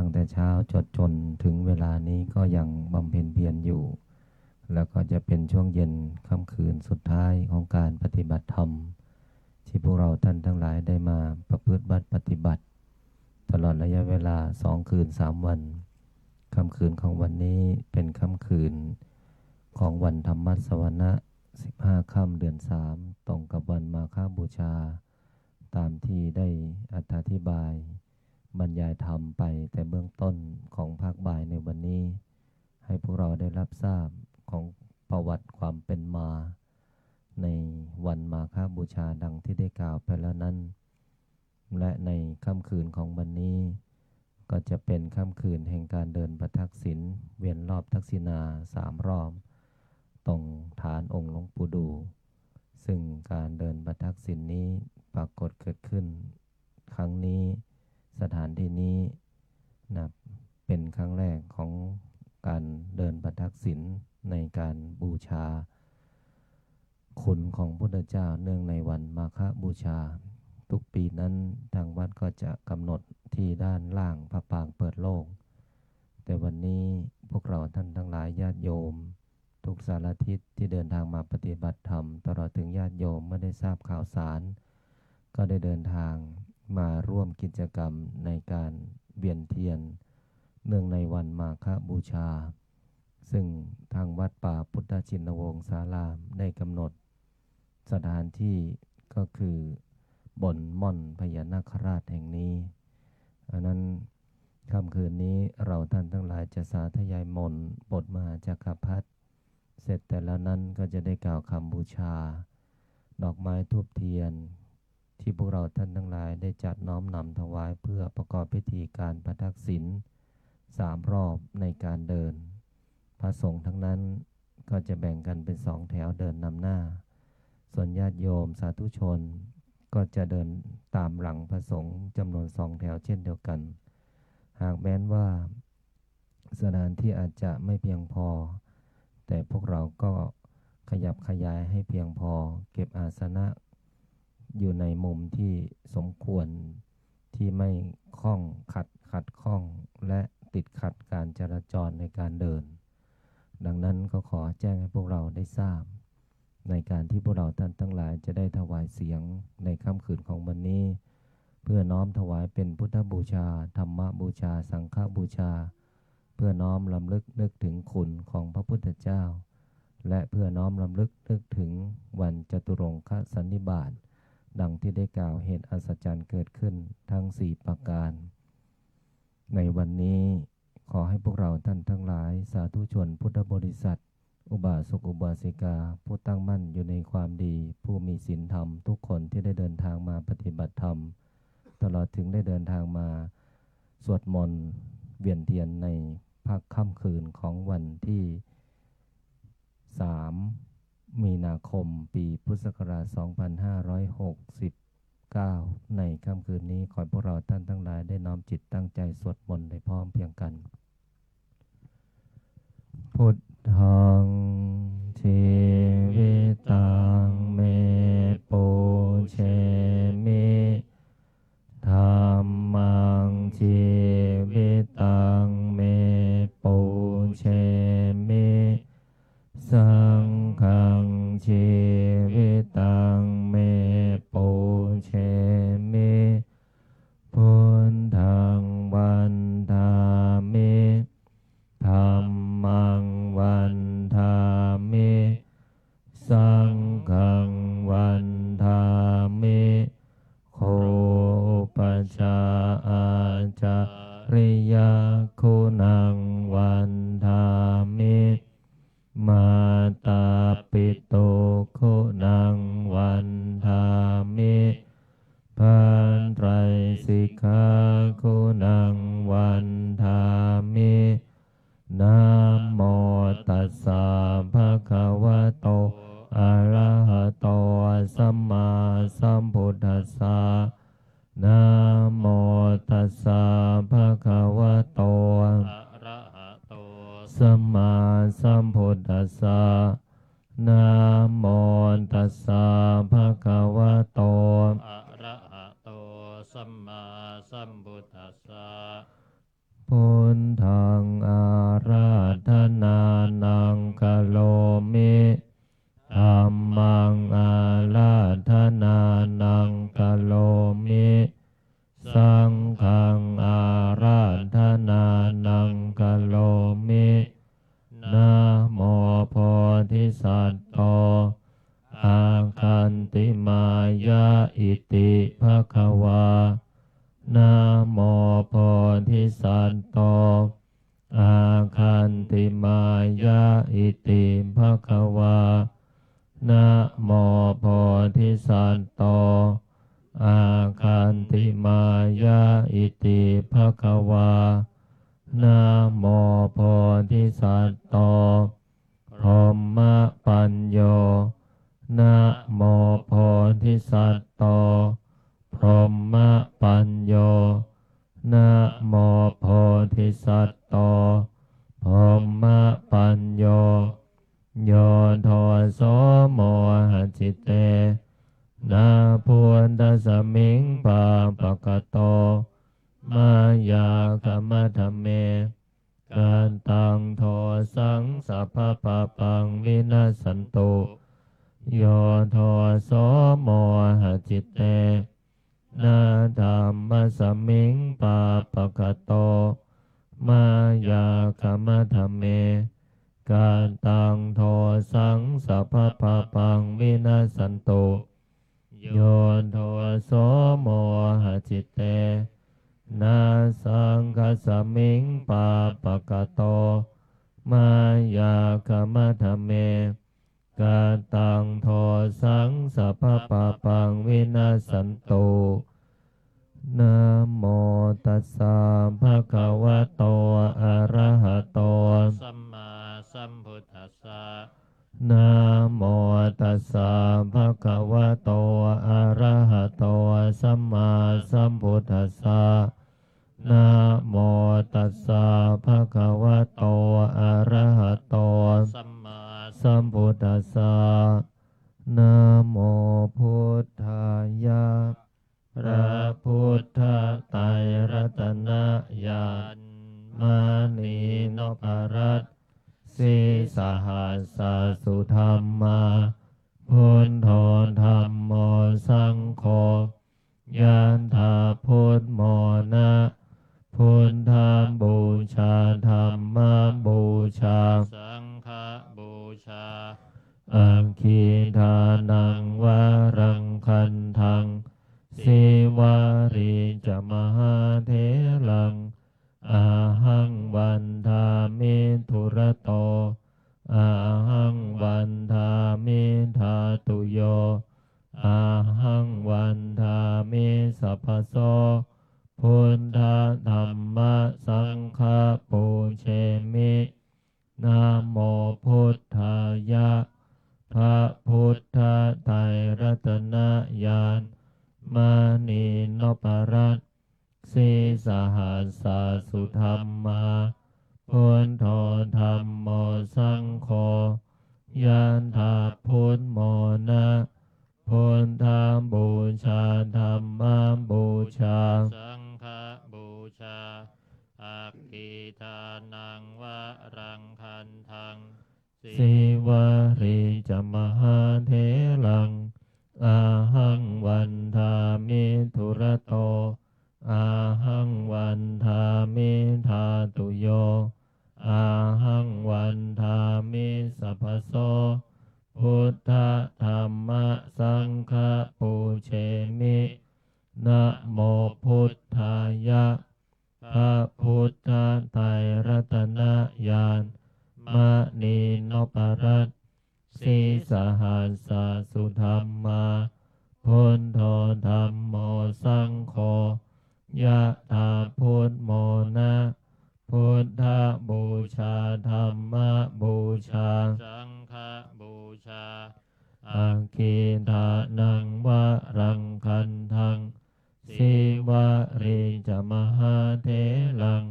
ตั้งแต่เช้าจนถึงเวลานี้ก็ยังบำเพ็ญเพียรอยู่แล้วก็จะเป็นช่วงเย็นค่ำคืนสุดท้ายของการปฏิบัติธรรมที่พวกเราท่านทั้งหลายได้มาประพฤติปฏิบัติตลอดระยะเวลา2 คืน 3 วันค่ำคืนของวันนี้เป็นค่ำคืนของวันธรรมสวนะ15 ค่ำเดือน 3ตรงกับวันมาฆบูชาตามที่ได้อธิบายบรรยายธรรมไปแต่เบื้องต้นของภาคบ่ายในวันนี้ให้พวกเราได้รับทราบของประวัติความเป็นมาในวันมาฆบูชาดังที่ได้กล่าวไปแล้วนั้นและในค่ำคืนของวันนี้ก็จะเป็นค่ำคืนแห่งการเดินประทักษิณเวียนรอบทักษิณา3 รอบตรงฐานองค์หลวงปู่ดูซึ่งการเดินประทักษิณนี้ปรากฏเกิดขึ้นครั้งนี้สถานที่นี้นะเป็นครั้งแรกของการเดินประทักษิณในการบูชาคุณของพุทธเจ้าเนื่องในวันมาฆบูชาทุกปีนั้นทางวัดก็จะกำหนดที่ด้านล่างพระปางเปิดโลกแต่วันนี้พวกเราท่านทั้งหลายญาติโยมทุกสารทิศที่เดินทางมาปฏิบัติธรรมตลอดถึงญาติโยมเมื่อได้ทราบข่าวสารก็ได้เดินทางมาร่วมกิจกรรมในการเวียนเทียนเนื่องในวันมาฆบูชาซึ่งทางวัดป่าพุทธชินวงศ์ศาลามได้กำหนดสถานที่ก็คือบนม่อนพญานาคราชแห่งนี้อันนั้นค่ำคืนนี้เราท่านทั้งหลายจะสาธยายมนต์บทมหาจักรพรรดิเสร็จแต่แล้วนั้นก็จะได้กล่าวคำบูชาดอกไม้ธูปเทียนที่พวกเราท่านทั้งหลายได้จัดน้อมนำถวายเพื่อประกอบพิธีการประทักษิณ3 รอบในการเดินพระสงฆ์ทั้งนั้นก็จะแบ่งกันเป็น2 แถวเดินนำหน้าส่วนญาติโยมสาธุชนก็จะเดินตามหลังพระสงฆ์จำนวน2 แถวเช่นเดียวกันหากแม้นว่าสถานที่อาจจะไม่เพียงพอแต่พวกเราก็ขยับขยายให้เพียงพอเก็บอาสนะอยู่ในมุมที่สมควรที่ไม่ขัดข้องและติดขัดการจราจรในการเดินดังนั้นก็ขอแจ้งให้พวกเราได้ทราบในการที่พวกเราท่านทั้งหลายจะได้ถวายเสียงในค่ำคืนของวันนี้เพื่อน้อมถวายเป็นพุทธบูชาธรรมบูชาสังฆบูชาเพื่อน้อมรำลึกนึกถึงคุณของพระพุทธเจ้าและเพื่อน้อมรำลึกนึกถึงวันจตุรงคสันนิบาตดังที่ได้กล่าวเหตุอัศจรรย์เกิดขึ้นทั้ง4 ประการในวันนี้ขอให้พวกเราท่านทั้งหลายสาธุชนพุทธบริษัทอุบาสกอุบาสิกาผู้ตั้งมั่นอยู่ในความดีผู้มีศีลธรรมทุกคนที่ได้เดินทางมาปฏิบัติธรรมตลอดถึงได้เดินทางมาสวดมนต์เวียนเทียนในภาคค่ำคืนของวันที่3 มีนาคมปีพุทธศักราช 2569 ในค่ำคืนนี้ขอให้พวกเราท่านทั้งหลายได้น้อมจิตตั้งใจสวดมนต์ได้พร้อมเพรียงกันพุทธังชีวิตังเมปุเชมิธัมมังชีวิตังเมปุเชมิสังฆังชีวิตังเมปุเชมิพุทธังวันธามิธัมมังวันธามิสังฆังวันธามิโคปัจจาอาจาริยคุณังวันธามิมาตาปิโตคุณังวันธามิปัญไตรสิกขาคุณังวันธามินะโมตัสสะภะคะวะโตอะระหะโตสัมมาสัมพุทธัสสะนะโมตัสสะภะคะวะโตอะระ ติมายะอิติภควานะโมโพธิสัตว์โตอาคันติมายะอิติภควานะโมโพธิสัตว์โตพรหมปัญโยนะโมโพธิสัตว์โตพรหมปัญโยนะโมโพธิสัตว์โตพรหมปัญโยโยโทโสโมหจิตเตนะพุทธสมิงปาปะกะโตมายากรรมธรรมเมการตังโทสังสัพพะปะปังวินาศสันตุโยโทโสโมหจิตเตนะธัมมสมิงปาปะกะโตมายากรรมธรรมเมการตังโทสังสัพพะปะปังวินาศสันตุโยโทโสโมหจิตเตนะสังฆสมิงปาปะกะโตมายากรรมธรรมเมการตังโทสังสัพพะปะปังวินาศสันตุนะโมตัสสะภะคะวะโตอะระหะโตสัมมาสัมพุทธัสสะนะโมตัสสะภะคะวะโตอะระหะโตสัมมาสัมพุทธัสสะนะโมตัสสะภะคะวะโตอะระหะโตสัมมาสัมพุทธัสสะนะโมพุทธายะพระพุทธไตรรัตนญาณมานีนพรัตน์สีสหัสสสุธรรมาพุทโธธัมโมสังโฆยันถาพุทโมนะพุทธบูชาธัมมบูชาสังฆบูชาอังคีทานังวารังคันทังสิวาริจมหาเถลังอาหังวันทามิทุระโตอาหังวันทามิธาตุโยอาหังวันทามิสัพพโสพุทธธัมมสังฆปูเชมินะโมพุทธายะพระพุทธไตรรัตนญาณมานีนพรัตน์สีสหัสสสุธรรมาพุทโธธัมโมสังโฆยันถาพุทโมนะพุทธบูชาธัมมบูชาสังฆบูชาอักขิทานังวะรังคันทังสิวาริจมหาเถลังอาหังวันทามิทุระโตอาหังวันทามิธาตุโยอาหังวันทามิสัพพโสพุทธธัมมสังฆปูเชมินะโมพุทธายะพระพุทธไตรรัตนญาณมานีนพรัตน์สีสหัสสสุธรรมาพุทโธธัมโมสังโฆยะถาพุทโมนะพุทธบูชาธัมมบูชาสังฆบูชาอังคีทานังวะรังคันทังสิวาริจมหาเถลัง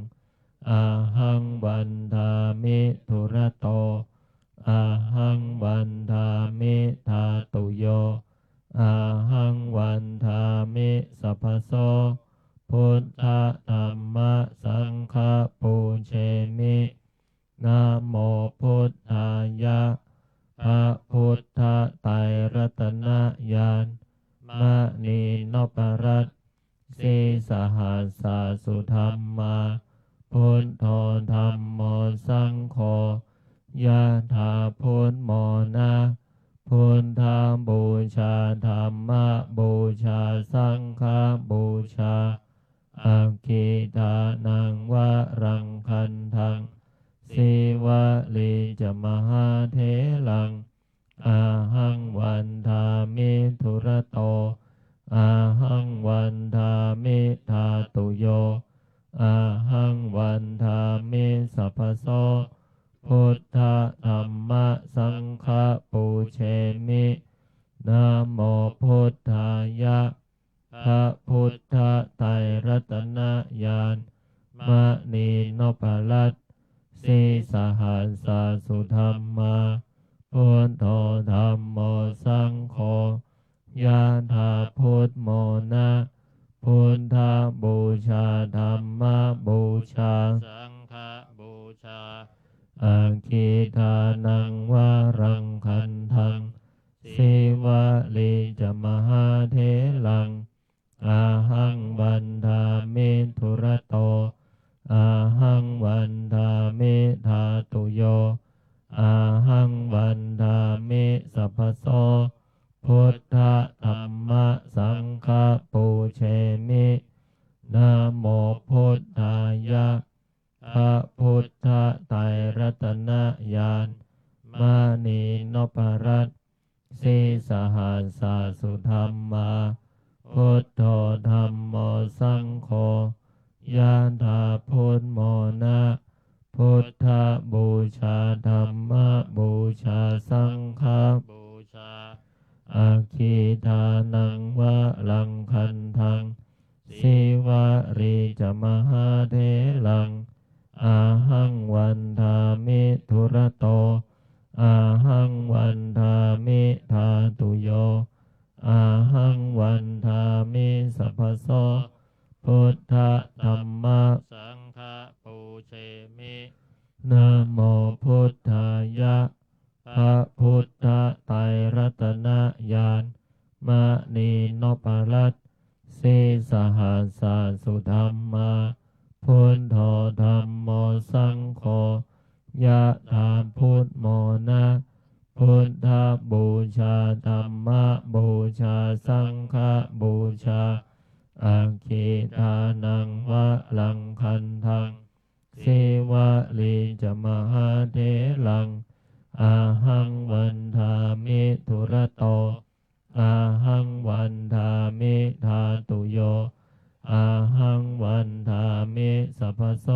อาหังวันทามิทุระโตอาหังวันทามิธาตุโยอาหังวันทามิสัพพโสพุทธธัมมสังฆปูเชมินะโมพุทธายะพระพุทธไตรรัตนญาณมานีนพรัตน์สีสหัสสสุธรรมาพุทโธธัมโม จะมหาเถลังอาหังวันทามิธุระโตอาหังวันทามิธาตุโยอาหังวันทามิสัพพโสพุทธธัมมะสังฆปูเชมินะโมพุทธายะพระพุทธไตรรัตนญาณมณีนพรัตน์สีสหัสสสุธรรมาพุทโธธัมโมสังโฆยะถาพุทโมนะพุทธบูชาธัมมบูชาสังฆบูชาอาคิทานังวารังคันทังสิวะลิจมหาเถลังอาหังวันทามิธุระโตอาหังวันทามิธาตุโยอาหังวันทามิสัพพโสพุทธธัมมะสังฆปูเชมินะโมพุทธายะพระพุทธไตรรัตนญาณมณีนพรัตน์สีสหัสสสุธรรมาพุทโธธัมโมสังโฆยะถาพุทโมนะพุทธบูชาธัมมบูชาสังฆบูชาอาคิทานังวะลังคันทังสิวะริจมหาเถลังอาหังวันทามิธุระโตอาหังวันทามิธาตุโยอาหังวันทามิสัพพโสพุทธธัมมะสังฆปูเชมินะโมพุทธายะพระพุทธไตรรัตนญาณมณีนพรัตน์สีสหัสสสุธรรมาพุทโธธัมโมสังโฆยะถาพุทโมนะพุทธบูชาธัมมบูชาสังฆบูชาอาคิทานังวะลังคันทังสิวะลิจมหาเถลังอาหังวันทามิธุระโตอาหังวันทามิธาตุโยอาหังวันทามิสัพพโส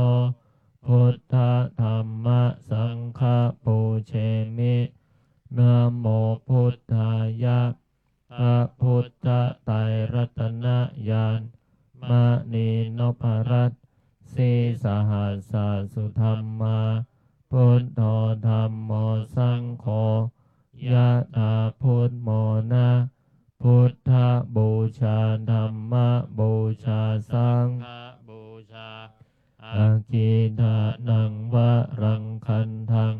พุทธธัมมะสังฆปูเชมินะโมพุทธายะพระพุทธไตรรัตนญาณมณีนพรัตน์สีสหัสสสุธรรมาพุทโธธัมโมสังโฆยะถาพุทโมนะพุทธบูชาธัมมบูชาสังฆบูชาอาคิทานังวะรังคันทัง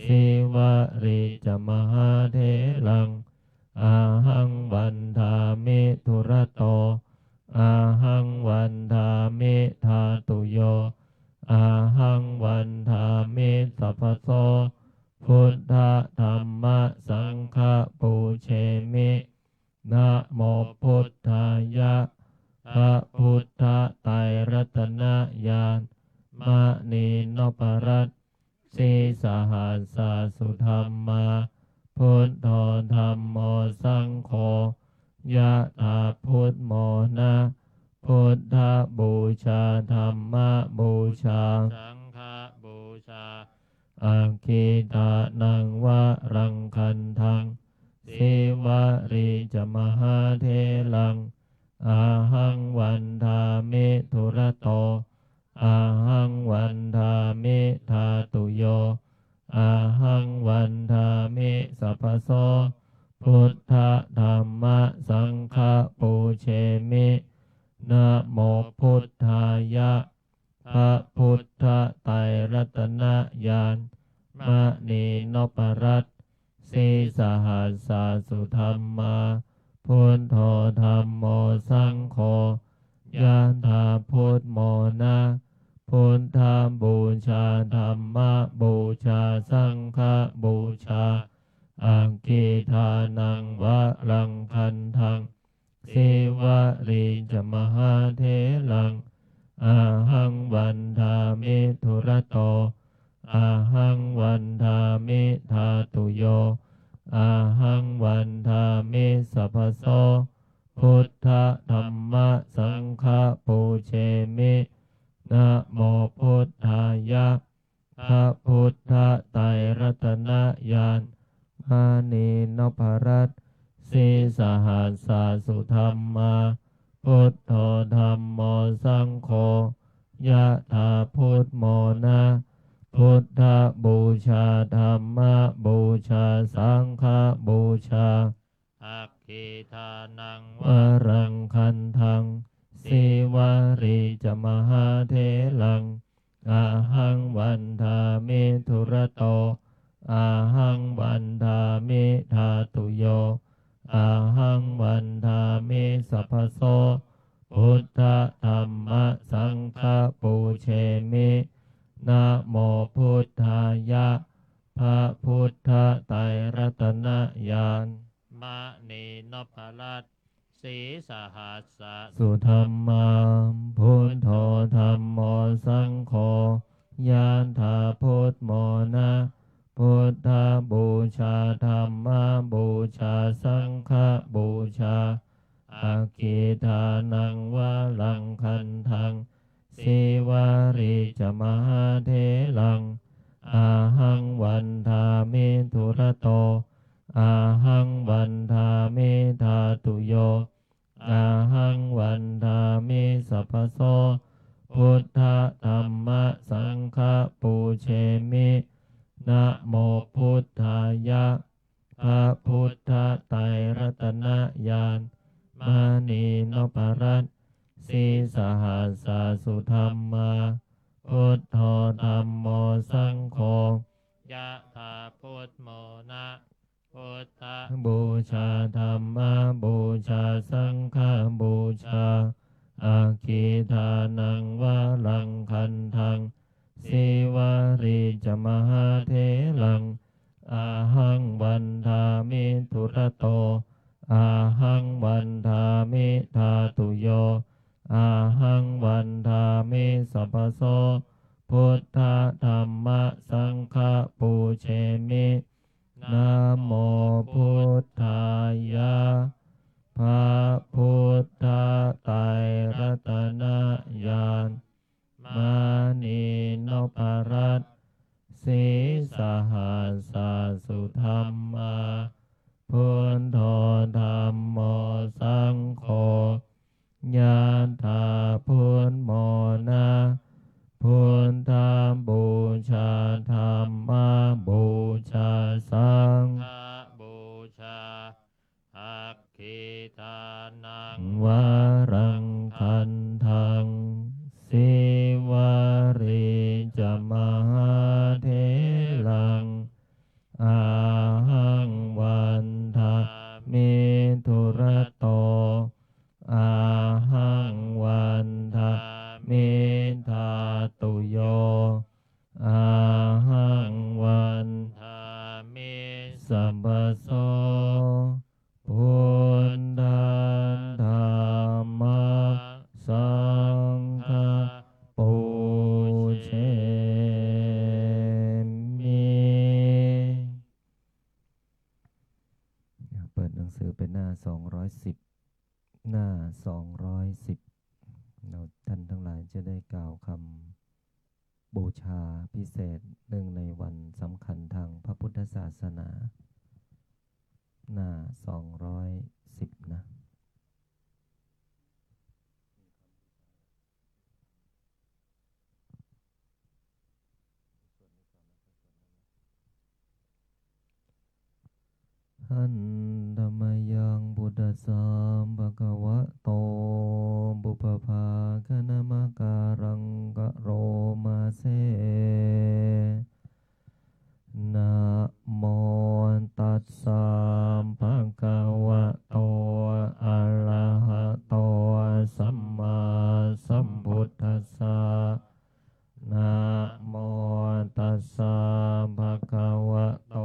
สิวะริจมหาเถลังอาหังวันทามิธุระโตอาหังวันทามิธาตุโยอาหังวันทามิสัพพโสพุทธธัมมะสังฆปูเชมินะโมพุทธายะพระพุทธไตรรัตนญาณมณีนพรัตน์สีสหัสสสุธรรมาพุทโธธัมโมสังโฆยะถาพุทโมนะพุทธบูชาธัมมบูชาสังฆบูชาอาคิทานังวะรังคันทังสิวะริจมหาเถลังอาหังวันทามิธุระโตอาหังวันทามิธาตุโยอาหังวันทามิสัพพโสพุทธธัมมะสังฆปูเชมินะโมพุทธายะพระพุทธไตรรัตนญาณมณีนพรัตน์สีสหัสสสุธรรมาพุทโธธัมโมสังโฆยะถาพุทโมนะพุทธบูชาธัมมบูชาสังฆบูชาอาคิทานังวะลังคันทังสิวะริจมหาเถลังอาหังวันทามิธุระโต อาหังวันทามิธาตุโยอาหังวันทามิสัพพโสพุทธธัมมะสังฆปูเชมินะโมพุทธายะพระพุทธไตรรัตนญาณมานีนพรัตน์สีสหัสสสุธรรมาพุทโธธัมโมสังโฆยะถาพุทโมนะพุทธบูชาธัมมบูชาสังฆบูชาอัคคีทานังวรังคันทังสีวาริจมหาเทลังอาหังวันทามิทุระโตอาหังวันทามิธาตุโยอาหังวันทามิสัพพโสพุทธธัมมสังฆปูเชมินะโมพุทธายะพระพุทธไตรรัตนญาณมะนีนพรัตน์สีสหัสสสุธรรมาพุทโธธัมโมสังโฆยะถาพุทโมนะพุทธบูชาธัมมบูชาสังฆบูชาอาคิทานังวะลังคันทังสีวาริจมหาเทลังอาหังวันทามิทุระโตอาหังวันทามิธาตุโยอาหังวันทามิสัพพโสพุทธธัมมสังฆปูเชมินะโมพุทธายะพระพุทธไตรรัตนญาณมานีนพรัตน์สีสหัสสสุธรรมาพุทโธธัมโมสังโฆยะถาพุทโมนะพุทธบูชาธัมมบูชาสังฆบูชาอาคิทานังวะลังคันทังสีวาริจมหาเทลังอาหังวันทามิทุระโตอาหังวันทามิธาตุโยอาหังวันทามิสัพพโสพุทธธัมมสังฆปูเชมินะโมพุทธายะพระพุทธไตรรัตนญาณมานีนพรัตน์สีสหัสสสุธรรมาพุทโธธัมโมสังโฆยะถาพุทโมนะพุทธบูชาธัมมบูชาสังฆบูชาอัคคีทานังวรังคันทังสีวาริจมหาเทลังอาหังวันทามิทุระโตอาหังวันทามิธาตุโยอาหังวันทามิสัพพโสพุทธธัมมสังฆปูเชมิเปิดหนังสือเป็นหน้า210หน้า210เราท่านทั้งหลายจะได้กล่าวคำบูชาพิเศษเนื่องในวันสำคัญทางพระพุทธศาสนาหน้า210นะหันธรรมยังพุทธัสสะภะคะวะโตบุพภาคณมการังกะโรมาเสนะโมตัสสะภะคะวะโตอะระหะโตสัมมาสัมพุทธัสสะนะโมตัสสะภะคะวะโต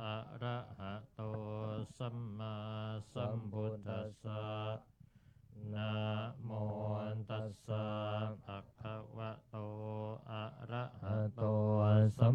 อะระหะโตสัมมาสัมพุทธัสสะนะโมตัสสะภะคะวะโตอะระหะโตสัม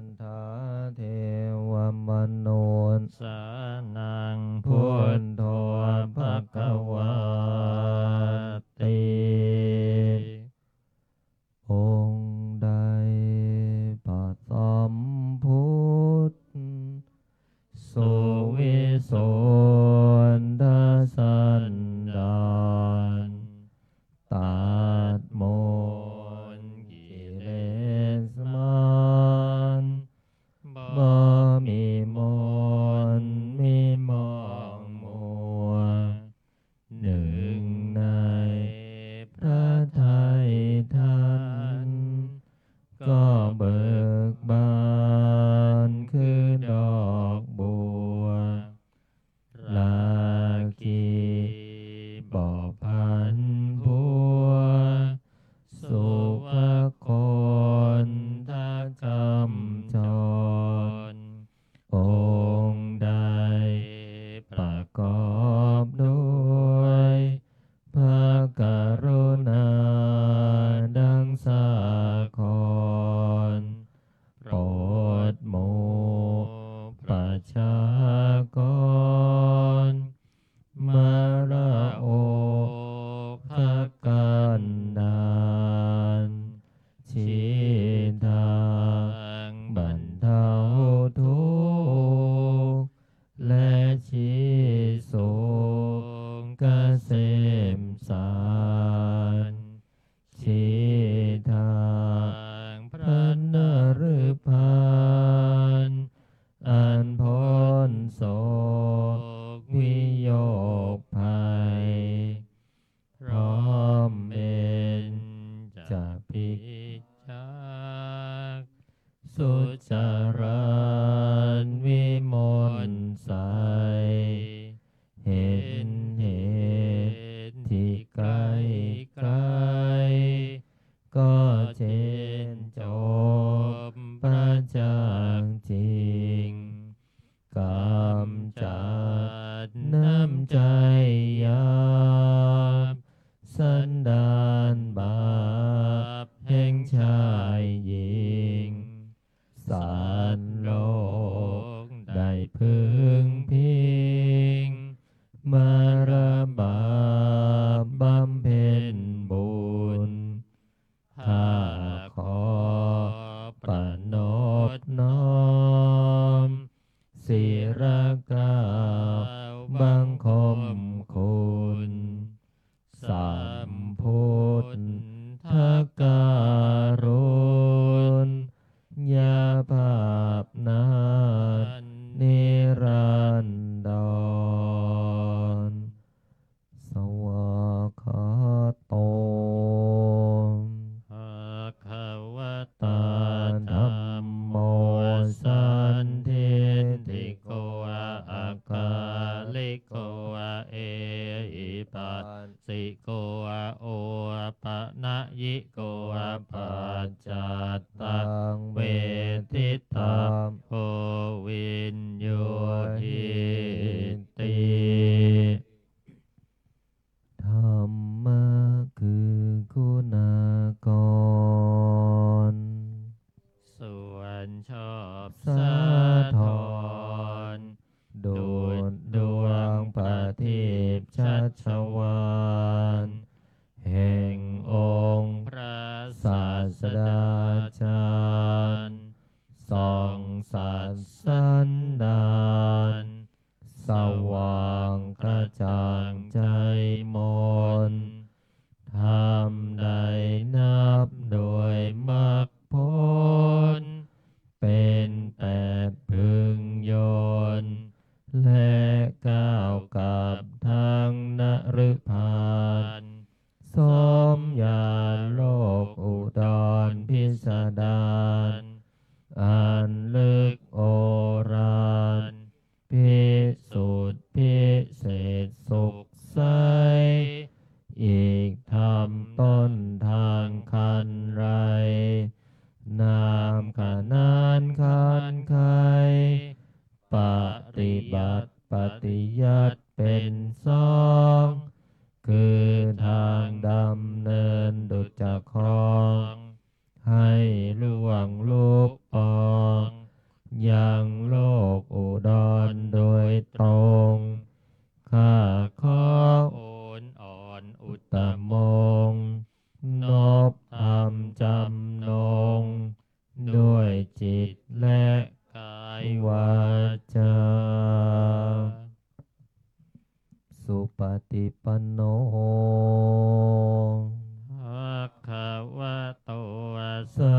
นทาเทวมนุษย์สานังพุทโธภควาติองค์ใดปัสสัมพุทธสุวิสุทธสันดานตัดโมนกิเลสมานบ่มีมนมีมองมัวหนึ่งในพระทัยท่านก็เบิกบานคือดอกบัวราคีบ่อพันบัวสุภคนทักคำจรองค์ใดประกอบด้วยพระกรุณาดังสาครโปรดหมู่ประชากรมาระโอภกันดานชี้ทางบรรเทาทุกข์และชี้สุขเกษมสารชี้ทางพระนฤพานอันพ้นโศกวิโยคภัยพร้อมเป็นจากพิจารสุจารานวิมลใสเห็นเหตุที่ไกลไกลก็เจนจบประจักษ์จริงกำจัดน้ำใจหยาบสันดานบาปแห่งชายหญิงสัตว์โลกได้พึงพิงมาระบาปบำเพ็ญบุญข้าขอประนอบน้อมศิระกล่าวบังคมคุณสัมพุทธการุณญาภาพนานนิรันดรสวากขาโตภะคะวะตา ธัมโมสันทิติโกอาคาลิโกเอหิปัสสิโกโอปะนะยิโกปัจจัตตังเวทิตาโพวินโยหิติธรรมะคือคุณากรส่วนชอบสาธรดุจดวงประทีปชัชวาลแห่งองค์พระศาสดาจารย์ส่องสัตย์สันดานสว่างกระจ่างใจมนทำได้นับโดยมรรคผลเป็นแปดพึงยนต์และก้าวกับทางนฤพานสมญาโลกอุดรพิสดารอันลึกโอฬารพิสุทธิพิเศษสุขใสอีกธรรมต้นทางคันไร นามขนานคันไขปฏิบัติปฏิยัติเป็นสองคือทางดำเนินดุจจะครองให้ล่วงลุกปอ กายวาจาสุปฏิปันโนภะคะวะโตสา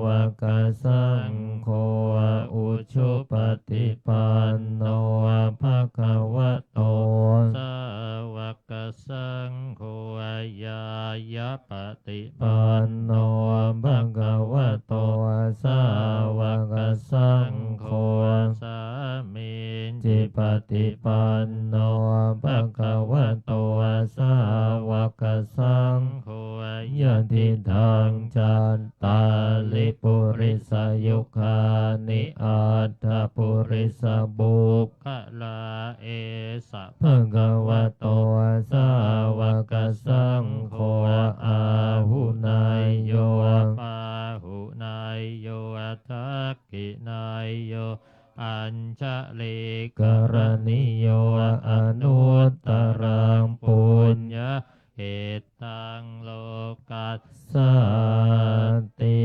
วกสังโฆอุชุปฏิปันโนภะคะวะโตสาวกสังโฆยายะปฏิปั ปั น น โน โนภะคะวะโตสาวกสังโฆ สามิน จิปฏิปันโนภะคะวะโตสาวกสัง โฆ ยะติทังจัตตาลิปุริสยุคานิอัตถปุริสบุค ขะลาเอสะ ภะคะวะโตสาวกสังโฆอาหุนายโย ปาหุนายโยทักขินายโยอัญชลิก กรณิโยอนุตตรังปุญญ ญะเหตังโลกัส สาติ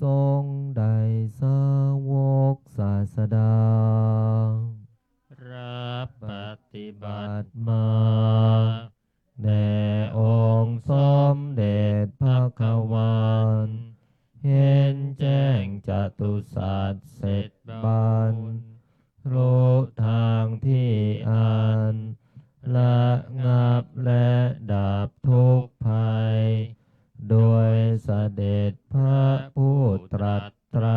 ทรงได้สาวกศาสดา รับปฏิบัติ มาแด่องค์สมเด็จพระกวันเห็นแจ้งจตุสัจเสร็จบันรู้ทางที่อันละงับและดับทุกข์ภัย โดยเสด็จพระผู้ตรัสไตร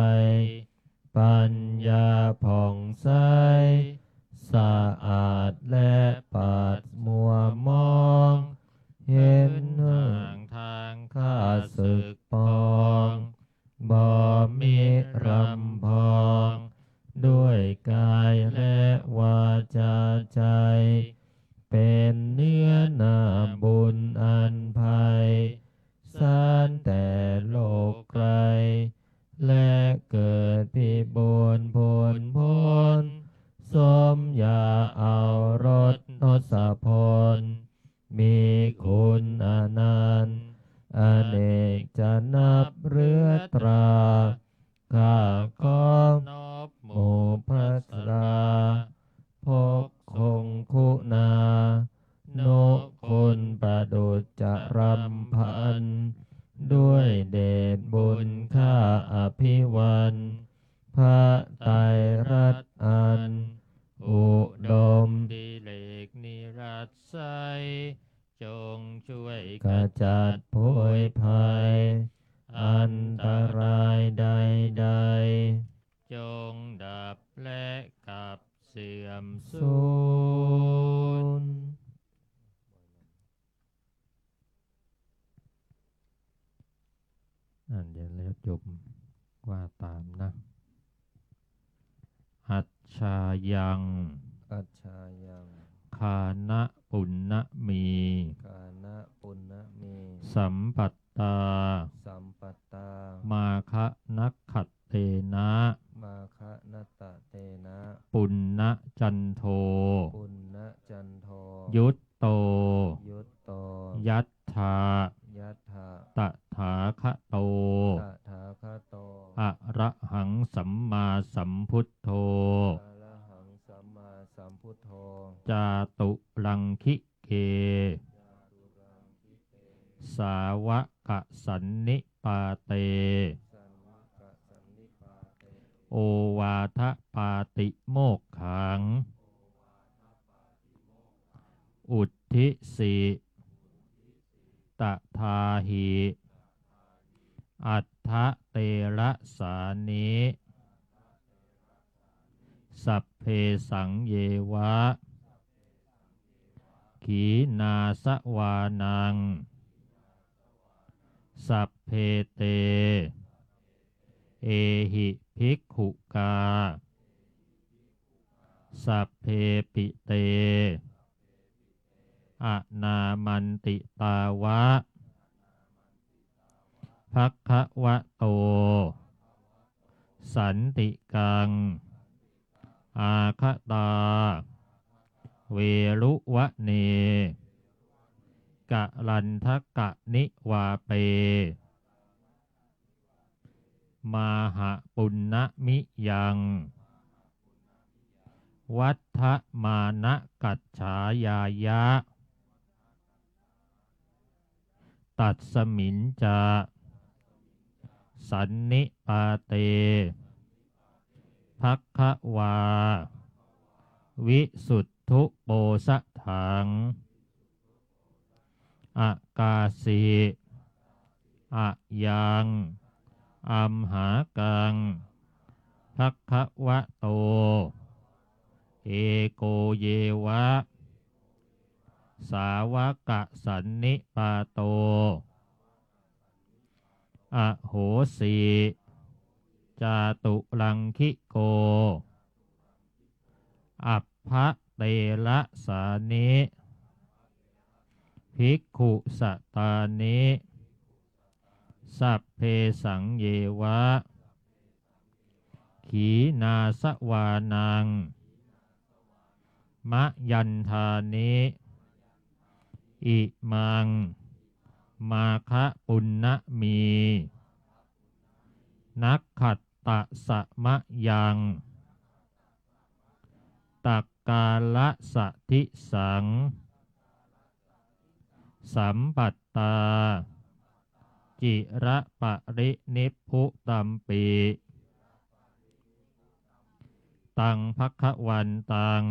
ปัญญาผ่องใสสะอาดและปัดมัวมองเห็นห่างทางข้าศึกปองบ่มีรำพองด้วยกายและวาจาใจเป็นเนื้อนาบุญอันภัยสานแต่โลกไกลและเกิดพิบูลผลพ้นสมอย่าเอารสทศพลมีคุณอนันต์อเนกจะนับเรือตราข้าของ นบห ห มู่ มู่พระสราพกคงคุณานุคุณประดุจจะรำพัน ด้วยเดชบุญข้าอภิวันพระไตรรัตน์อัน อุดม ดิเลกนิรัตไสยจงช่วย ขจัดโพยภัย อันตรายใด จงดับและกับเสื่อม ๆ สู สู ญ ญ นั่นเดี๋ยวแล้วจบว่าตามนะ อัจฉายัง อัจฉายัง คานะปุณณมี กานะปุณณมี สัมปัตตา สัมปัตตา มาคะนักขัตเตนะ มาคะนัตตะเตนะ ปุณณจันโท ปุณณจันโท ยุตโต ยุตโต ยัตถา ยัตถา ตถาคะโต ตถาคโต อะระหังสัมมาสัมพุทโธ อะระหังสัมมาสัมพุทโธ จาตุลังคิเก สาวกสันนิปาเต สันกะสันนิปาเต โอวาทปาติโมกขัง อุทธิสิตถาหิ อัฏฐเตระสานิ สัพเพสังเยวะ ขีนาสวานัง สัพเพเต เอหิภิกขุกา สัพเพปิเต อนามันติตาวะ ภัคคะวะโต สันติกัง อาคตา เวรุวะเน กะลันทกะนิวาเป มาหะปุณณมิยังวัฏฐมานะกัจฉายายะตัดสมินจาสันนิปาเตภัคคะวาวิสุทธุโปสถังอากาสีอะยังอัมหากังภัคคะวะโตเอโกเยวะสาวกสันนิปาโตอโหสีจาตุลังคิโกอัปพะเตระสานิภิกขุสตานิสัพเพสังเยวะขีนาสวานังมะยันธานิอิมังมาคะปุณณมีนักขัตตะสะมะยังตักกาละสะทิสังสัมปัตตาจิระปะรินิพพุตัมปีตังภัคคะวันตัง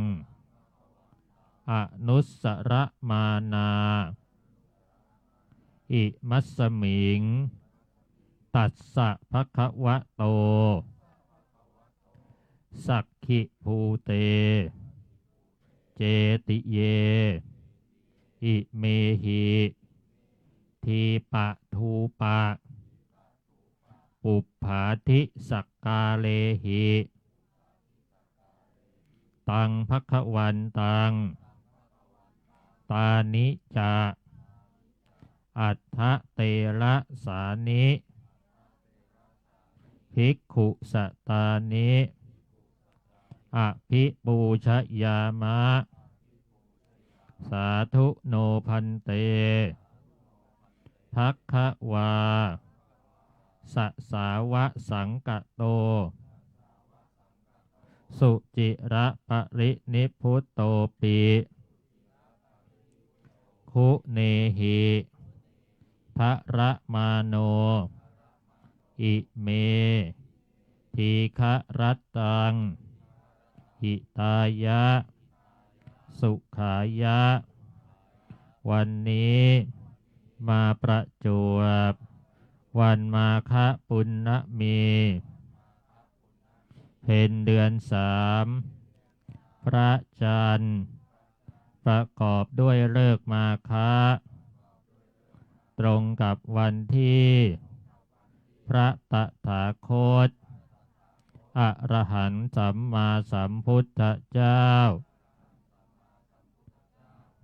อนุสสระมานาอิมัสสมิงตัสสะภัคคะวะโตสักขิภูเตเจติเยอิเมหิทีปะทูปะปุปผาทิสักกาเลหิตังภัคคะวันตังตานิจาอัฏฐเตระสานิภิกขุสตานิอภิปูชยามะสาธุโนพันเตภัคคะวาสสาวะสังกโตสุจิระปรินิพพุตโตปิคุเนหิทะระมาโนอิเมทีฆะรัตตังหิตายะสุขายะวันนี้มาประจวบวันมาฆปุณณมีเพ็ญเดือน3พระจันทร์ประกอบด้วยฤกษ์มาฆตรงกับวันที่พระตถาคตอรหันต์สัมมาสัมพุทธเจ้า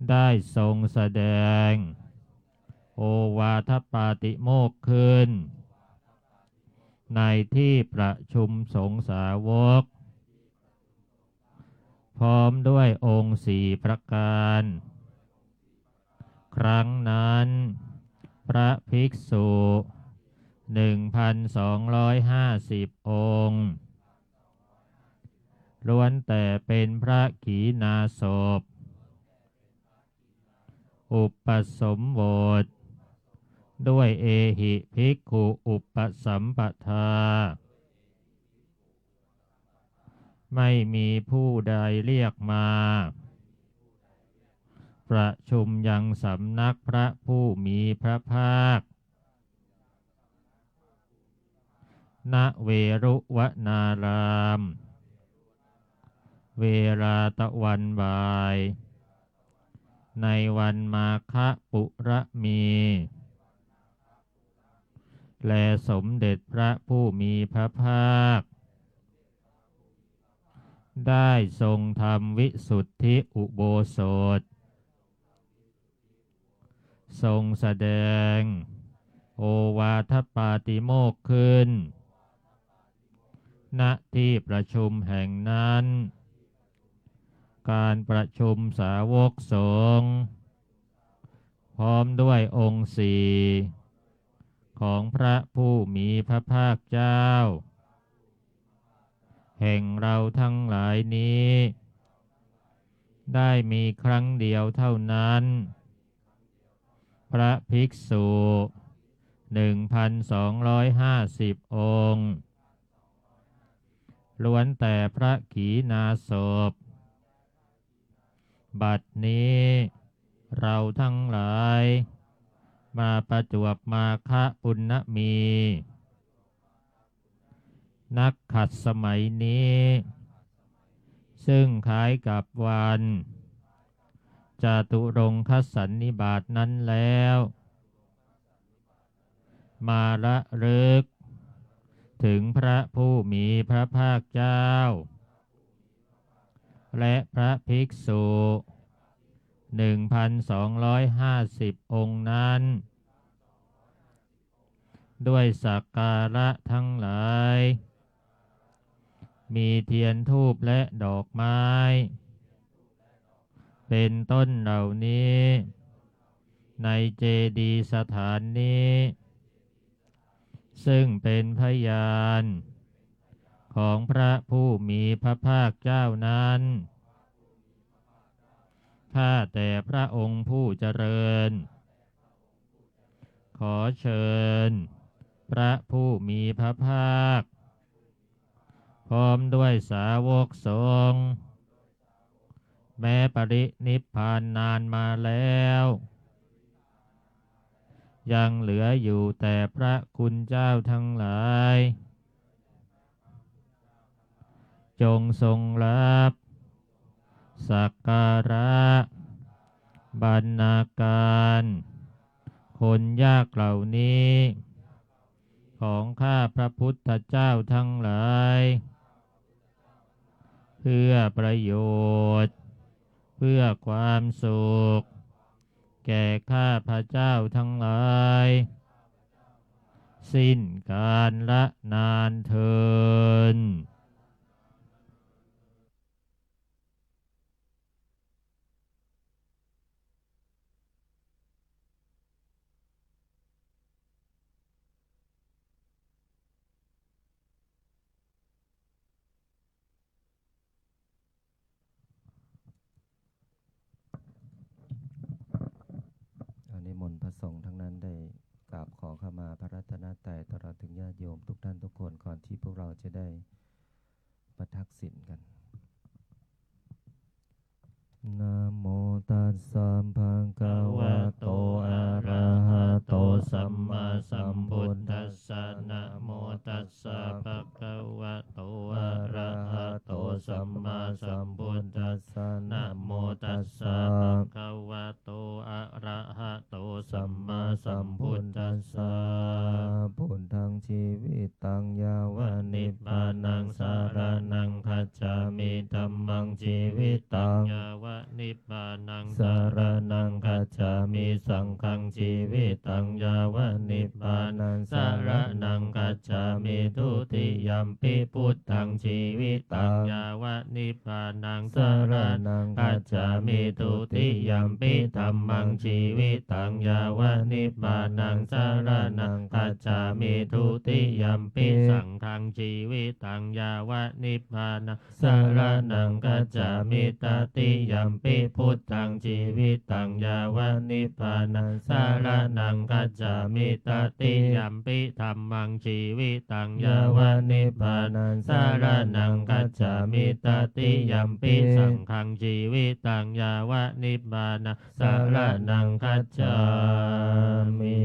ได้ทรงแสดงโอวาทปาติโมกข์ขึ้นในที่ประชุมสงฆ์สาวกพร้อมด้วยองค์4ประการครั้งนั้นพระภิกษุ 1,250 องค์ล้วนแต่เป็นพระขีณาสพอุปสมบทด้วยเอหิภิกขุอุปสัมปทาไม่มีผู้ใดเรียกมาประชุมยังสำนักพระผู้มีพระภาคณเวรุวนารามเวลาตะวันบ่ายในวันมาฆปุระมีและสมเด็จพระผู้มีพระภาคได้ทรงทำวิสุทธิอุโบสถทรงแสดงโอวาทปาติโมกข์ขึ้นณที่ประชุมแห่งนั้นการประชุมสาวกสงฆ์พร้อมด้วยองค์4 ของพระผู้มีพระภาคเจ้าแห่งเราทั้งหลายนี้ได้มีครั้งเดียวเท่านั้นพระภิกษุ 1,250 องค์ล้วนแต่พระขีณาสพบัดนี้เราทั้งหลายมาประจวบมาฆปุณณมีนักขัดสมัยนี้ซึ่งคล้ายกับวันจาตุรงคสันนิบาตนั้นแล้วมาระลึกถึงพระผู้มีพระภาคเจ้าและพระภิกษุ 1,250 องค์นั้นด้วยสักการะทั้งหลายมีเทียนธูปและดอกไม้เป็นต้นเหล่านี้ในเจดีย์สถานนี้ซึ่งเป็นพยานของพระผู้มีพระภาคเจ้านั้นข้าแต่พระองค์ผู้เจริญขอเชิญพระผู้มีพระภาคพร้อมด้วยสาวกสงฆ์แม้ปรินิพพานนานมาแล้วยังเหลืออยู่แต่พระคุณเจ้าทั้งหลายจงทรงรับสักการะบรรณาการคนยากเหล่านี้ของข้าพระพุทธเจ้าทั้งหลายเพื่อประโยชน์เพื่อความสุขแก่ข้าพระเจ้าทั้งหลายสิ้นกาลละนานเทอญนิมนต์พระสงฆ์ทั้งนั้นได้กราบขอขมาพระรัตนตรัยตลอดถึงญาติโยมทุกท่านทุกคนก่อนที่พวกเราจะได้ประทักษิณกันนะโมตัสสะภะคะวะโตอะระหะโตสัมมาสัมพุทธัสสะนะโมตัสสะภะคะวะโตอะระหะโตสัมมาสัมพุทธัสสะนะโมตัสสะภะคะวะโตอะระหะโตสัมมาสัมพุทธัสสะพุทธังชีวิตังยาวะนิพพานังสารนังคัจฉามิธัมมังชีวิตังยาวะนิพพานังสารนังคัจฉามิสังฆังชีวิตังยาวะนิพพานังสารนังคัจฉามิทุติยัมปิพุทธังชีวิตังยาวะนิพพานังสารนังคัจฉามิทุติยัมปิธัมมังชีวิตังยาวะนิพพานังสารนังคัจฉามิทุติยัมปิสังฆังชีวิตังยาวะนิพพานังสารนังคัจฉามิตติยัมปิพุทธังชีวิตังยาวะนิพพานังสารนังคัจฉามิตติยัมปิธัมมังชีวิตังยาวะนิพพานังสารนังคัจฉามิตติยัมปิสังฆังชีวิตังยาวะนิพพานังสารนังคัจฉามิ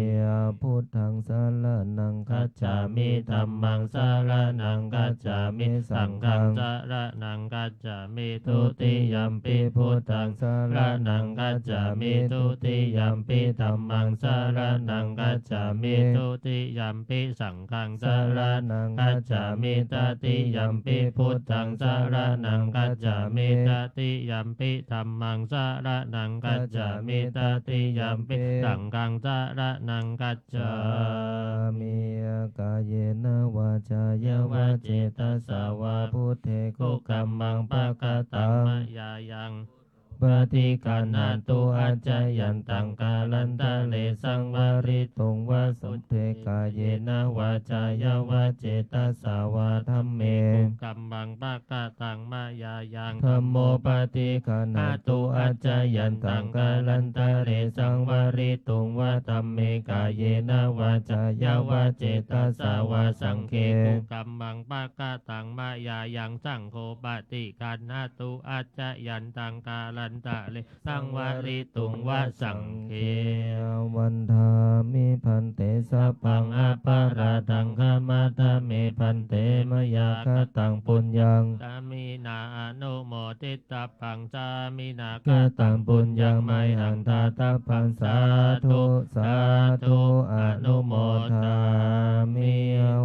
พุทธังสารนังคัจฉามิธัมมังสารนังคัจฉามิสังฆังสารนังคัจฉามิทุติยัมปิพุทธังสารนังคัจฉามิทุติยัมปิธัมมังสารนังคัจฉามิทุติยัมปิสังฆังสารนังคัจฉามิตติยัมปิพุทธังสารนังคัจฉามิตติยัมปิธัมมังสารนังคัจฉามิตติยัมปิสังฆังสารนังคัจฉามิกายเยนะวาจายวะเจตสาวาพุทเทกุกัมมังปะกะตังมะยายัง ปฏิกันหาตุอาจายันตังกาลันตะเลสังวาริตุงวาสุเทกายเยนะวาจายาวาเจตสาวาธัมเมกัมมังปะกะตังมายายังธัมโมปฏิกันหาตุอาจายันตังกาลันตะเลสังวาริตุงวาธัมเมกายเยนะวาจายาวาเจตสาวาสังเคกัมมังปะกะตังมายายังสังโฆปฏิกันหาตุอาจายันตังกาลันตะเลสังวาริตุงวาสังเควันธามิพันเตสัพพังอปาราทังขมาธาเมพันเตมยาคตังปุญญังสามีนาอนุโมทิตาปังสามีนา คตังปุญญังไมหังทาตาปังสาธุสาธุอนุโมทามิ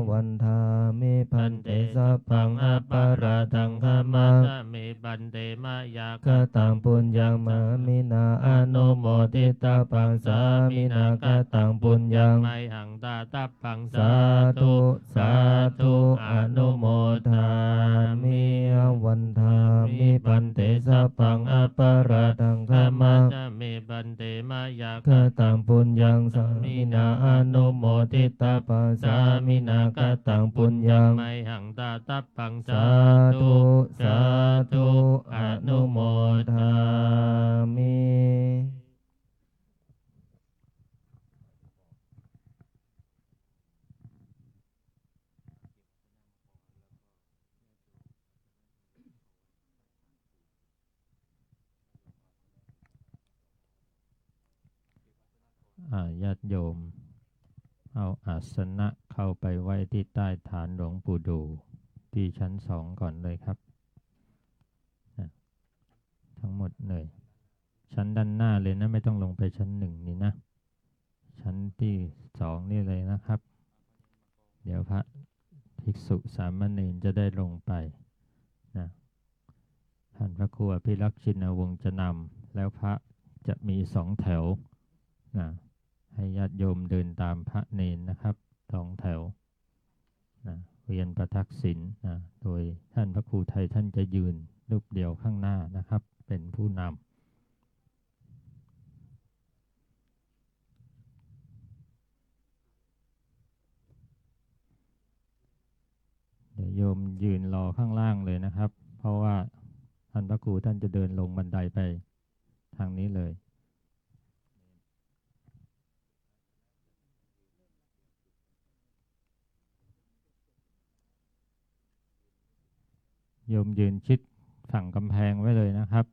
วันธามิพันเตสัพพังอปาราทังขมาธาเมบันเตมายาคตังปุญญังมามินาอนุโมทิตาปังสามินาคตังปุญญังไมหังตาตาปังสาธุสาธุอนุโมทามิวันธามิปันเตสัพพังอปาราทังขมาธาเมบันเตมายาคตังปุญญังสามินาอนุโมทิตาปังสามินาคตังปุญญังไมหังตาตาปังสาธุสาธุอนุโมทามิญาติโยมเอาอาสนะเข้าไปไว้ที่ใต้ฐานหลวงปู่ดูที่ชั้น2ก่อนเลยครับทั้งหมดเลยชั้นด้านหน้าเลยนะไม่ต้องลงไปชั้น1นี่นะชั้นที่2นี่เลยนะครับเดี๋ยวพระภิกษุสามเณรจะได้ลงไปนะท่านพระครูอภิรักษ์ชินวงศ์จะนำแล้วพระจะมี2แถวนะให้ญาติโยมเดินตามพระเนนนะครับ2แถวนะเวียนประทักษิณนะโดยท่านพระครูไทยท่านจะยืนรูปเดียวข้างหน้านะครับเป็นผู้นำเดี๋ยวโยมยืนรอข้างล่างเลยนะครับเพราะว่าท่านพระครูท่านจะเดินลงบันไดไปทางนี้เลยโยมยืนชิดฝั่งกำแพงไว้เลยนะครับ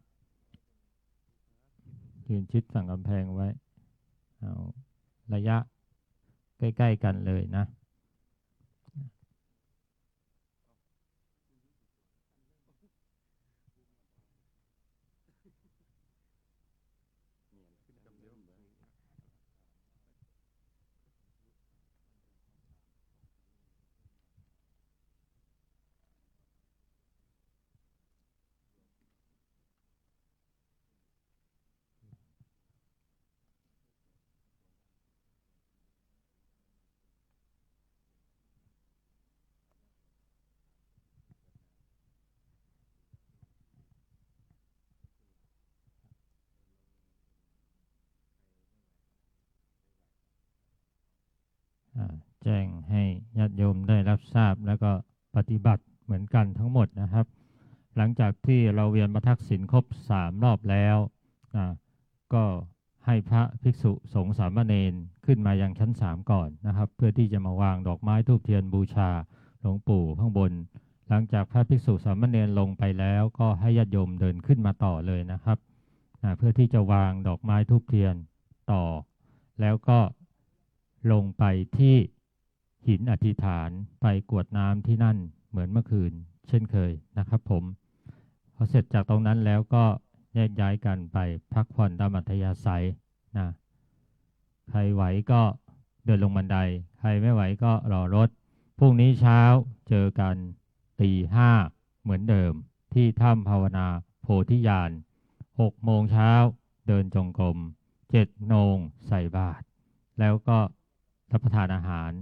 ยืนชิดฝั่งกำแพงไว้เอาระยะใกล้ๆกันเลยนะแจ้งให้ญาติโยมได้รับทราบแล้วก็ปฏิบัติเหมือนกันทั้งหมดนะครับหลังจากที่เราเวียนประทักษิณครบ3รอบแล้วก็ให้พระภิกษุสงฆ์สามเณรขึ้นมายังชั้น3ก่อนนะครับเพื่อที่จะมาวางดอกไม้ธูปเทียนบูชาหลวงปู่ข้างบนหลังจากพระภิกษุสามเณรลงไปแล้วก็ให้ญาติโยมเดินขึ้นมาต่อเลยนะครับเพื่อที่จะวางดอกไม้ธูปเทียนต่อแล้วก็ลงไปที่หินอธิษฐานไปกรวดน้ำที่นั่นเหมือนเมื่อคืนเช่นเคยนะครับผมพอเสร็จจากตรงนั้นแล้วก็แยกย้ายกันไปพักผ่อนตามอัธยาศัยนะใครไหวก็เดินลงบันไดใครไม่ไหวก็รอรถพรุ่งนี้เช้าเจอกันตี 5เหมือนเดิมที่ถ้ำภาวนาโพธิญาณ6 โมงเช้าเดินจงกรม7 โมงใส่บาตรแล้วก็รับประทานอาหาร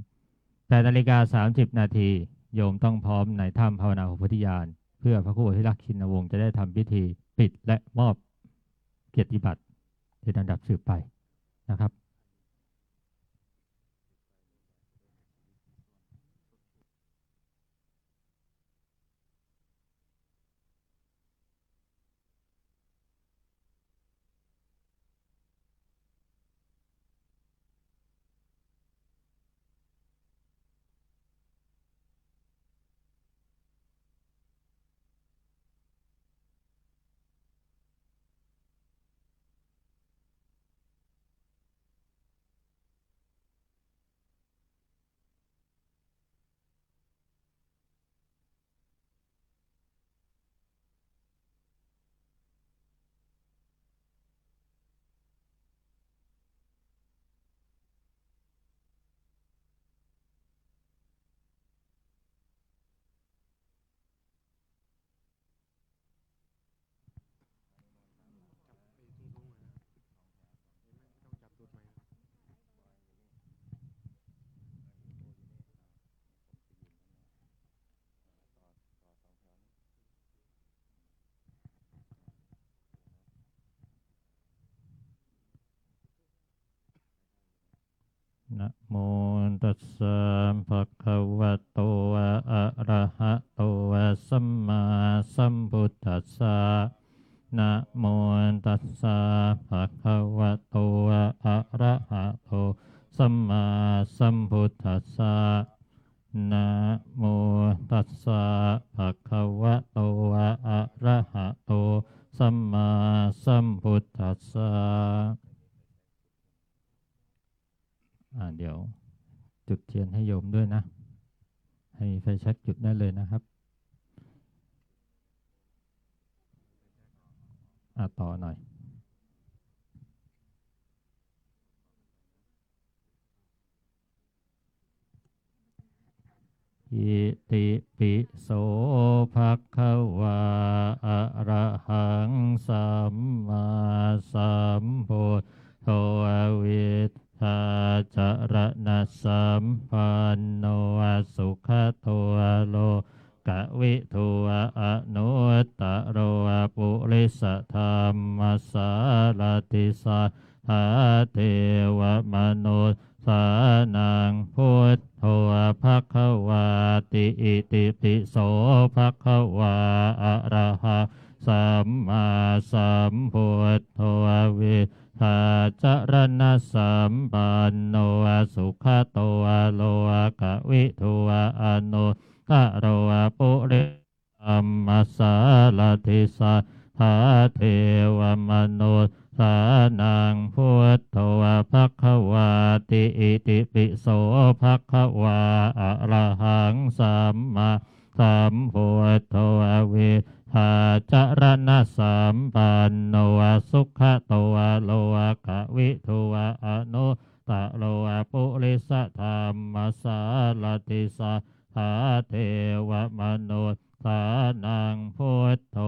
8:30 นาทีโยมต้องพร้อมในถ้ำภาวนาโพธิญาณเพื่อพระครูอภิรักษ์ชินวงศ์จะได้ทำพิธีปิดและมอบ เกียรติบัตรที่อันดับสืบไปนะครับนะโมตัสสะภะคะวะโตอะระหะโตสัมมาสัมพุทธัสสะนะโมตัสสะภะคะวะโตอะระหะโตสัมมาสัมพุทธัสสะนะโมตัสสะภะคะวะโตอะระหะโตสัมมาสัมพุทธัสสะเดี๋ยวจุดเทียนให้โยมด้วยนะให้ไฟแช็กจุดได้เลยนะครับต่อหน่อยอิติปิโสภะคะวะอะระหังสัมมาสัมพุทโธวิชชาจรณะสัมปันโนสุขโตโลกวิทูอนุตตะโรปุริสธรรมสารติสัทธาเทวมนุษย์สานังพุทโธภควาติอิติปิโสภควาอะระหะสัมมาสัมพุทโธวิชาจรณะสัมปันโนสุขโตโลกวิทูอนุตตะโรปุริธัมมสารติสัทธาเทวมนุษย์สานังพุทโธภควาติอิติปิโสภควาอะระหังสัมมาสัมพุทโธวิชาจรณะสัมปันโนสุขโตโลกวิทูอนุตตะโลปุริสธรรมสารติสัทธาเทวมนุษย์สานังพุทโธ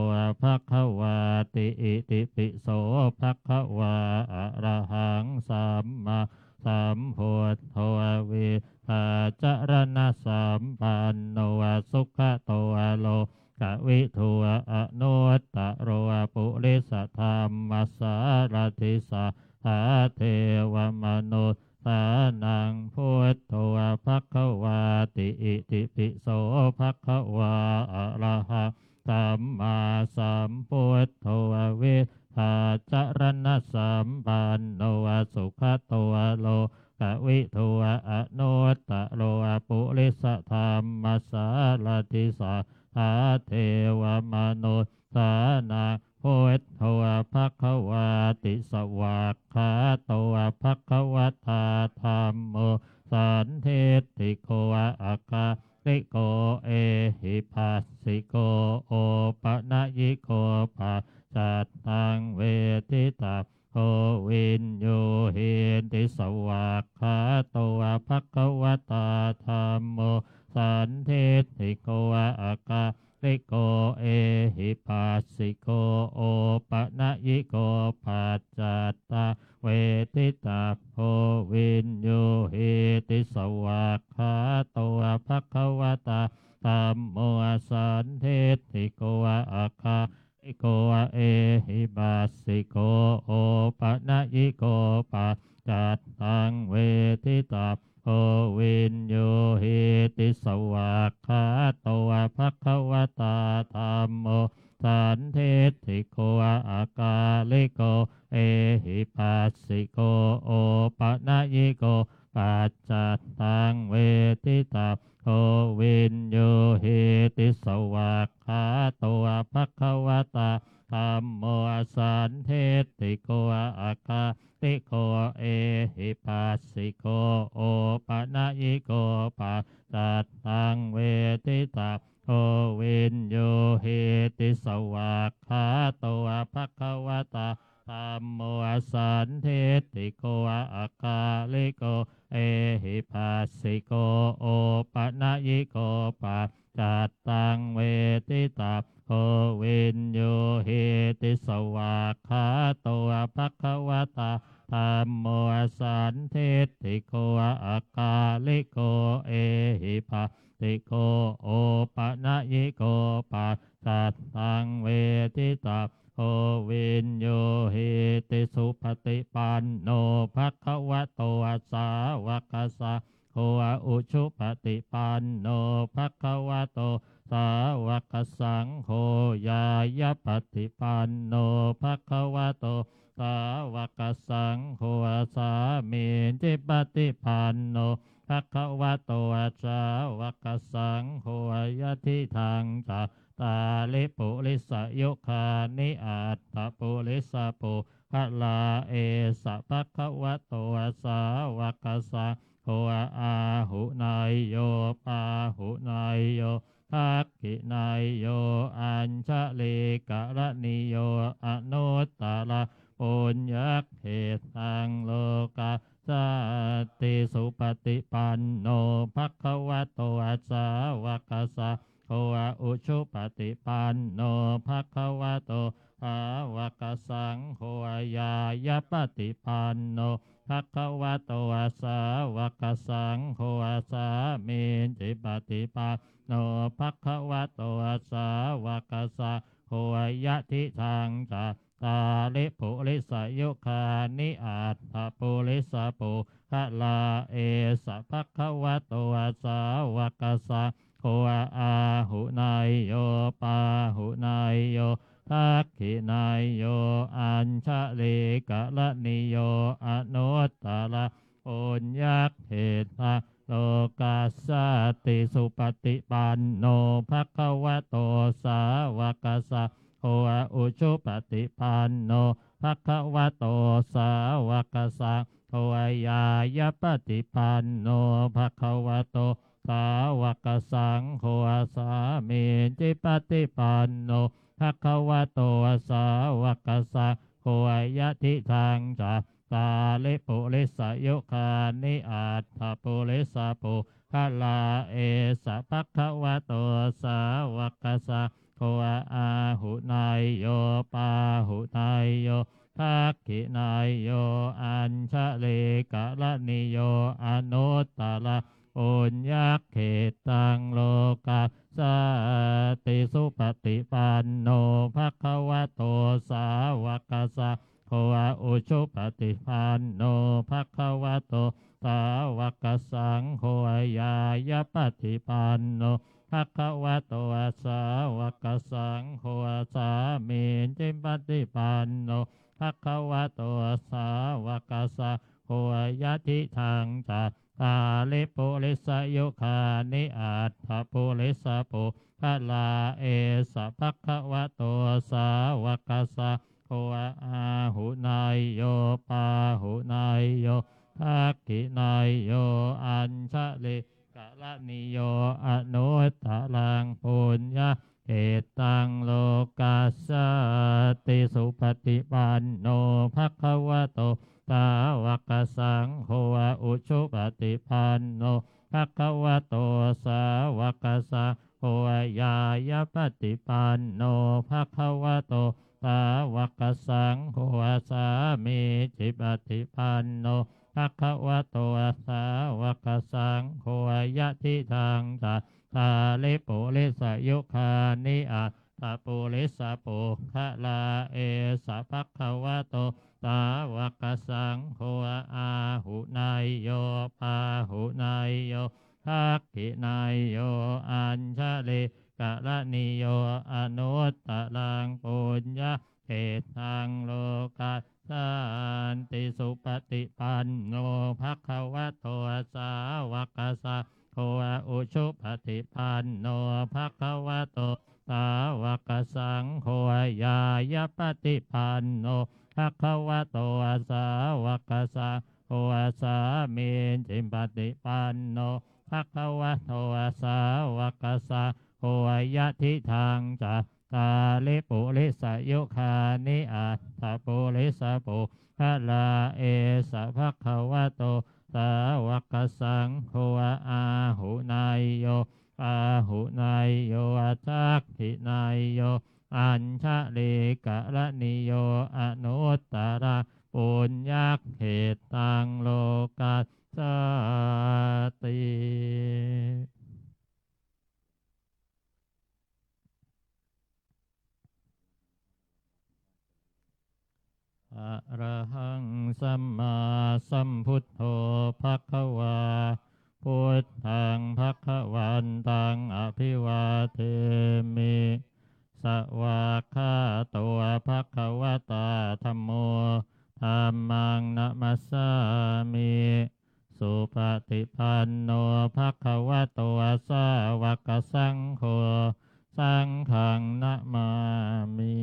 ภควาติอิติปิโสภควาอะระหังสัมมาสัมพุทโธวิชาจรณะสัมปันโนสุขโตโลกวิทูอนุตตะโรปุริสธรรมสารติสัทธาเทวมนุษย์สานังพุทโธภควาติอิติปิโสภควาอะระหะสัมมาสัมพุทโธวิชาจรณะสัมปันโนสุขโตโลกวิทูอนุตตะโลปุริสธรรมสารติสัทธาเทวมนุษย์สานังพุทโธภควาติสวากขาโตภควตาธรรมโมสันเทติโกอาคาติโกเอหิปัสสิโกโอปะนะยิโกภาจัตตังเวทิตาโควินโยเหินติสวากขาโตภควตาธรรมโมสันเทติโกอาคาติโกเอหิปัสสิโกโอปะนะยิโกปัจจัตตาเวทิตาโพวินโยเฮติสวากขาโตภควตาธัมโมสันเทติโกอาคา โกเอหิปัสสิโกโอปะนะยิโกปัจจัตตังเวทิตาโอวินโยหิติสวากขาโตภะคะวตาธัมโมสันเทติโกอากาลิโกเอหิปัสสิโกโอปะนะยิโกปัจจัตตังเวทิตาโอวินโยหิติสวากขาโตภะคะวตาธัมโมสันเทติโกอากาลิโกเอหิปัสสิโกโอปะนะยิโกปัจจัตตังเวทิตาโอวินโยหิติสวากขาโตภะคะวตาธัมโมสันเทติโกอากาลิโกเอหิปัสสิโกโอปะนะยิโกปัจจัตตังเวทิตาโอวินโยหิติสวากขาโตภะคะวตาธัมโมสันเทติโกอากาลิโกเอหิปัสสิโกโอปะนะยิโกปัจจัตตังเวทิตาโอวินโยหิติสุปฏิปันโนภะคะวะโตสาวกสังโฆอุชุปฏิปันโนภะคะวะโตสาวกสังโฆยายะปฏิปันโนภะคะวะโตสาวกสังโฆสามีจิปฏิปันโนภะคะวะโตสาวกสังโฆยะทิทางจาตาลิปุริสยุคานิอัตตปุริสปุภะลาเอสะภะคะวะโตสาวกสังโฆอาหุนายโยปาหุนายโยทักขินายโยอัญชลิกะระนิโยอนุตตระปุญญเขตังโลกาสัตติสุปฏิปันโนภะคะวะโตสาวกสังโฆอุชุปฏิปันโนภะคะวะโตสาวกสังโฆยายะปฏิปันโนภะคะวะโตสาวกสังโฆสามีจิปฏิปันโนภะคะวะโตสาวกสังโฆยะทิทางจาตาลิปุริสยุคานิอัตถปุริสปุภะลาเอสะภะคะวะโตสาวกสังโฆอาหุนายโยปาหุนายโยทักขินายโยอัญชลิกะระนิโยอนุตตระปุญญเขตะโลกาสสติสุปฏิปันโนภะคะวะโตสาวกสังโฆอุชุปฏิปันโนภะคะวะโตสาวกสังโฆยายะปฏิปันโนภะคะวะโตสาวกสังโฆสามีจิปฏิปันโนภะคะวะโตสาวกสังโฆยะทิทางจาตาลิปุริสยุคานิอัตถปุริสปุภะลาเอสะภะคะวะโตสาวกสังโฆอาหุนายโยปาหุนายโยทักขินายโยอัญชลิกะระนิโยอนุตตระปุญญเขตังโลกาสัตติสุปฏิปันโนภะคะวะโตสาวกสังโฆอุชุปฏิปันโนภะคะวะโตสาวกสังโฆยายะปฏิปันโนภะคะวะโตสาวกสังโฆสามีจิปฏิปันโนภะคะวะโตสาวกสังโฆยะทิทางจาตาลิปุริสยุคานิอัตถปุริสปุภะลาเอสะภะคะวะโตสาวกสังโฆอาหุนายโยปาหุนายโยทักขินายโยอัญชลิกะระนิโยอนุตตรังปุญญเขตังโลกาสสติสุปฏิปันโนภะคะวะโตสาวกสังโฆอุชุปฏิปันโนภะคะวะโตสาวกสังโฆยายะปฏิปันโนภะคะวะโตสาวกสังโฆสามีจิปฏิปันโนภะคะวะโตสาวกสังโฆยะทิทางจาตาลิปุริสยุคานิอัตถ ะปุริสโปคะลาเอสะภะคะวะโตสาวกสังโฆอาหุนายโยปาหุนายโยทักขินายโยอัญชลิกะละนิโยอนุตตรังปุญญาเขตังโลกัสสันติสุปฏิปันโนภะคะวะโตสาวกสังโฆอุชุปฏิปันโนภะคะวะโตสาวกสังโฆยายปฏิปันโนภะคะวะโตสาวกสังโฆสามีจิปฏิปันโนภะคะวะโตสาวกสังโฆยะทิทางจัตตาลิปุริสยุคานิอัตถปุริสปุพะลาเอสะภะคะวะโตสาวกสังโฆอาหุนายโยอาหุนายโยทักขินายโยอัญชลิกะละนิโยอนุตตระปุญญเขตังโลกัสสติอะระหังสัมมาสัมพุทโธภคะวาพุทธังภคะวันตังอภิวาเทมิสวากขาโตภคะวตาธัมโมธัมมังนะมัสสามิสุปฏิปันโนภคะวะโตสาวกสังโฆสังฆังนะมามิ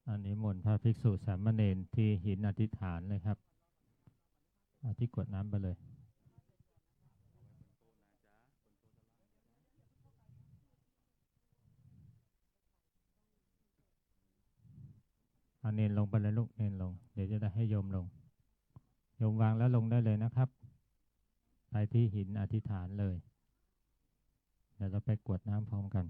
อันนี้มนต์พระภิกษุสามเณรที่หินอธิษฐานเลยครับเอาที่กรวดน้ำไปเลยเอาเนรลงไปเลยลูกเนรลงเดี๋ยวจะได้ให้โยมลงโยมวางแล้วลงได้เลยนะครับไปที่หินอธิษฐานเลยเดี๋ยวเราไปกรวดน้ำพร้อมกัน